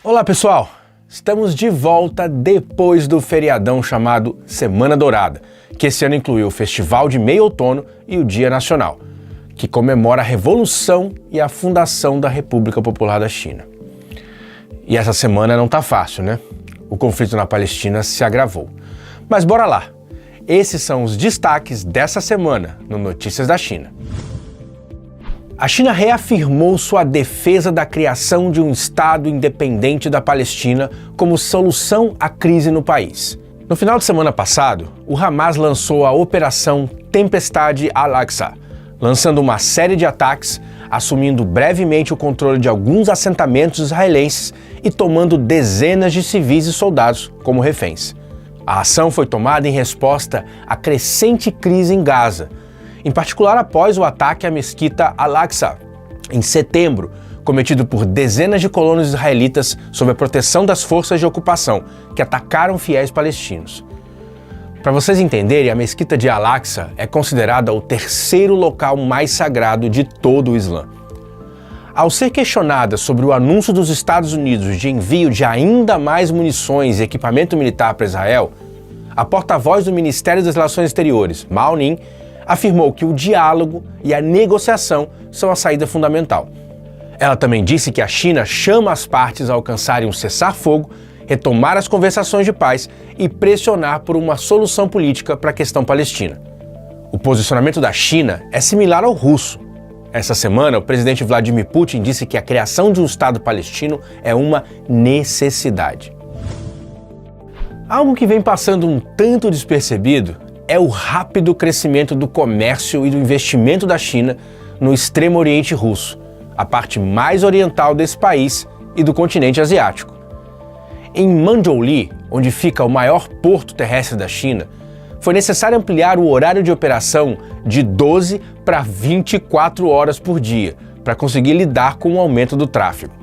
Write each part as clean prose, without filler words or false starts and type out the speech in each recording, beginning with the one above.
Olá pessoal, estamos de volta depois do feriadão chamado Semana Dourada, que esse ano incluiu o Festival de Meio Outono e o Dia Nacional, que comemora a Revolução e a fundação da República Popular da China. E essa semana não tá fácil, né? O conflito na Palestina se agravou. Mas bora lá! Esses são os destaques dessa semana no Notícias da China. A China reafirmou sua defesa da criação de um Estado independente da Palestina como solução à crise no país. No final de semana passado, o Hamas lançou a Operação Tempestade Al-Aqsa, lançando uma série de ataques, assumindo brevemente o controle de alguns assentamentos israelenses e tomando dezenas de civis e soldados como reféns. A ação foi tomada em resposta à crescente crise em Gaza, em particular após o ataque à mesquita Al-Aqsa, em setembro, cometido por dezenas de colonos israelitas sob a proteção das forças de ocupação, que atacaram fiéis palestinos. Para vocês entenderem, a mesquita de Al-Aqsa é considerada o terceiro local mais sagrado de todo o Islã. Ao ser questionada sobre o anúncio dos Estados Unidos de envio de ainda mais munições e equipamento militar para Israel, a porta-voz do Ministério das Relações Exteriores, Mao Ning, afirmou que o diálogo e a negociação são a saída fundamental. Ela também disse que a China chama as partes a alcançarem um cessar-fogo, retomar as conversações de paz e pressionar por uma solução política para a questão palestina. O posicionamento da China é similar ao russo. Essa semana, o presidente Vladimir Putin disse que a criação de um Estado palestino é uma necessidade. Algo que vem passando um tanto despercebido é o rápido crescimento do comércio e do investimento da China no extremo oriente russo, a parte mais oriental desse país e do continente asiático. Em Manzhouli, onde fica o maior porto terrestre da China, foi necessário ampliar o horário de operação de 12 para 24 horas por dia para conseguir lidar com o aumento do tráfego.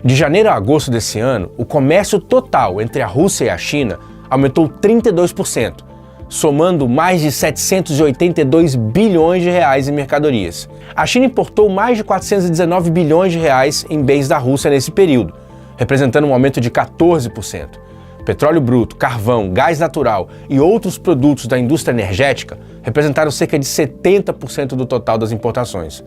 De janeiro a agosto desse ano, o comércio total entre a Rússia e a China aumentou 32%, somando mais de 782 bilhões de reais em mercadorias. A China importou mais de 419 bilhões de reais em bens da Rússia nesse período, representando um aumento de 14%. Petróleo bruto, carvão, gás natural e outros produtos da indústria energética representaram cerca de 70% do total das importações.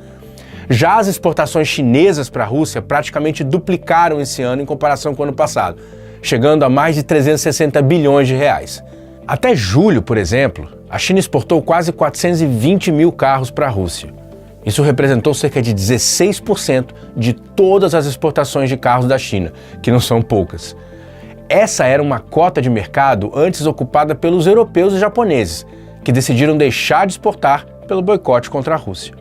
Já as exportações chinesas para a Rússia praticamente duplicaram esse ano em comparação com o ano passado, chegando a mais de 360 bilhões de reais. Até julho, por exemplo, a China exportou quase 420 mil carros para a Rússia. Isso representou cerca de 16% de todas as exportações de carros da China, que não são poucas. Essa era uma cota de mercado antes ocupada pelos europeus e japoneses, que decidiram deixar de exportar pelo boicote contra a Rússia.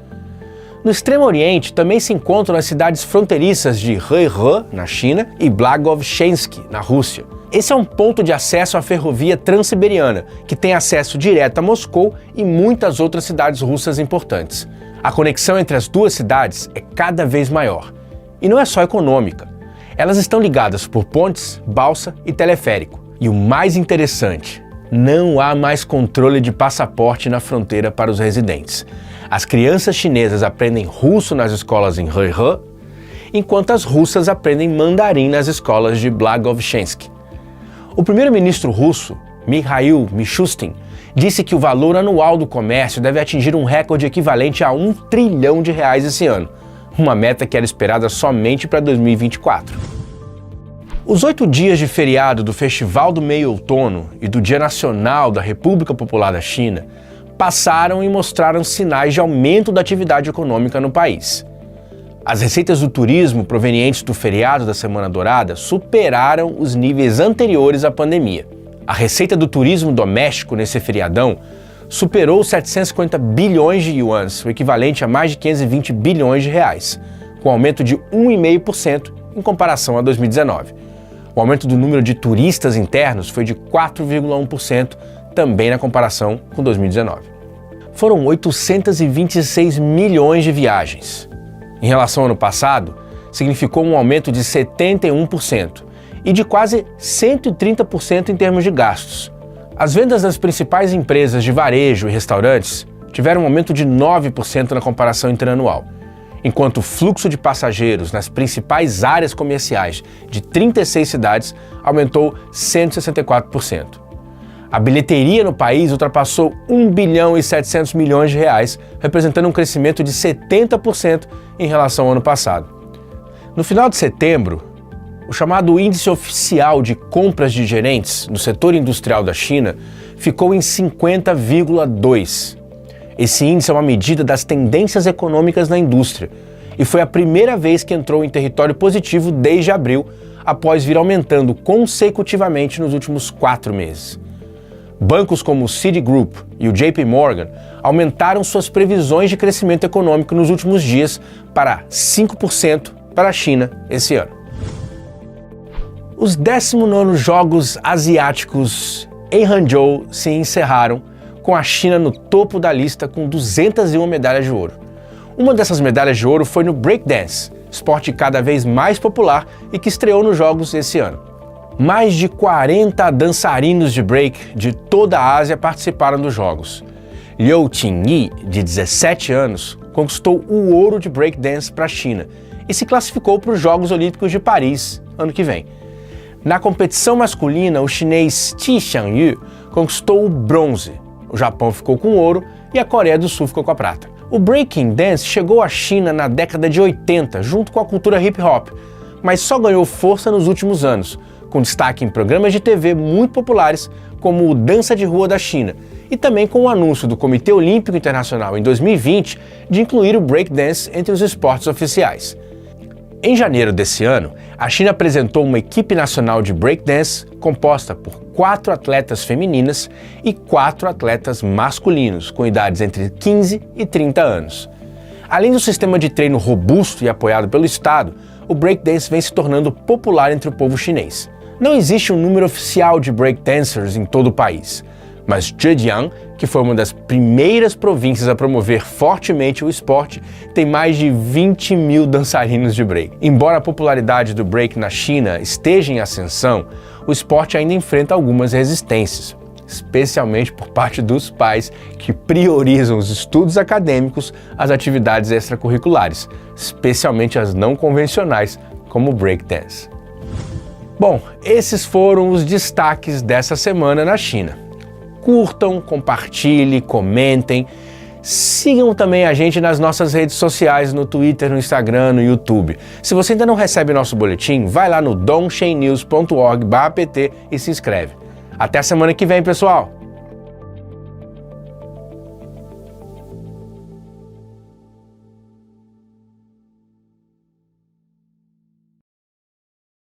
No Extremo Oriente também se encontram as cidades fronteiriças de Hehe, na China, e Blagoveshchensk, na Rússia. Esse é um ponto de acesso à ferrovia Transsiberiana, que tem acesso direto a Moscou e muitas outras cidades russas importantes. A conexão entre as duas cidades é cada vez maior. E não é só econômica. Elas estão ligadas por pontes, balsa e teleférico. E o mais interessante, não há mais controle de passaporte na fronteira para os residentes. As crianças chinesas aprendem russo nas escolas em Hehe, enquanto as russas aprendem mandarim nas escolas de Blagoveshchensk. O primeiro-ministro russo, Mikhail Mishustin, disse que o valor anual do comércio deve atingir um recorde equivalente a R$1 trilhão esse ano, uma meta que era esperada somente para 2024. Os 8 dias de feriado do Festival do Meio Outono e do Dia Nacional da República Popular da China passaram e mostraram sinais de aumento da atividade econômica no país. As receitas do turismo provenientes do feriado da Semana Dourada superaram os níveis anteriores à pandemia. A receita do turismo doméstico nesse feriadão superou 750 bilhões de yuans, o equivalente a mais de 520 bilhões de reais, com aumento de 1,5% em comparação a 2019. O aumento do número de turistas internos foi de 4,1%, também na comparação com 2019. Foram 826 milhões de viagens. Em relação ao ano passado, significou um aumento de 71% e de quase 130% em termos de gastos. As vendas das principais empresas de varejo e restaurantes tiveram um aumento de 9% na comparação interanual. enquanto o fluxo de passageiros nas principais áreas comerciais de 36 cidades aumentou 164%. A bilheteria no país ultrapassou 1 bilhão e 700 milhões de reais, representando um crescimento de 70% em relação ao ano passado. No final de setembro, o chamado Índice Oficial de Compras de Gerentes no setor industrial da China ficou em 50,2. Esse índice é uma medida das tendências econômicas na indústria e foi a primeira vez que entrou em território positivo desde abril, após vir aumentando consecutivamente nos últimos 4 meses. Bancos como o Citigroup e o JP Morgan aumentaram suas previsões de crescimento econômico nos últimos dias para 5% para a China esse ano. Os 19º Jogos Asiáticos em Hangzhou se encerraram com a China no topo da lista com 201 medalhas de ouro. Uma dessas medalhas de ouro foi no breakdance, esporte cada vez mais popular e que estreou nos Jogos esse ano. Mais de 40 dançarinos de break de toda a Ásia participaram dos Jogos. Liu Qingyi, de 17 anos, conquistou o ouro de breakdance para a China e se classificou para os Jogos Olímpicos de Paris ano que vem. Na competição masculina, o chinês Qi Xiangyu conquistou o bronze, o Japão ficou com o ouro e a Coreia do Sul ficou com a prata. O breaking dance chegou à China na década de 80, junto com a cultura hip hop, mas só ganhou força nos últimos anos, com destaque em programas de TV muito populares como o Dança de Rua da China, e também com o anúncio do Comitê Olímpico Internacional em 2020 de incluir o breakdance entre os esportes oficiais. Em janeiro desse ano, a China apresentou uma equipe nacional de breakdance composta por 4 atletas femininas e 4 atletas masculinos, com idades entre 15 e 30 anos. Além do sistema de treino robusto e apoiado pelo Estado, o breakdance vem se tornando popular entre o povo chinês. Não existe um número oficial de breakdancers em todo o país, mas Zhejiang, que foi uma das primeiras províncias a promover fortemente o esporte, tem mais de 20 mil dançarinos de break. Embora a popularidade do break na China esteja em ascensão, o esporte ainda enfrenta algumas resistências, especialmente por parte dos pais que priorizam os estudos acadêmicos às atividades extracurriculares, especialmente as não convencionais, como o breakdance. Bom, esses foram os destaques dessa semana na China. Curtam, compartilhem, comentem. Sigam também a gente nas nossas redes sociais, no Twitter, no Instagram, no YouTube. Se você ainda não recebe nosso boletim, vai lá no dongshennews.org/pt e se inscreve. Até a semana que vem, pessoal!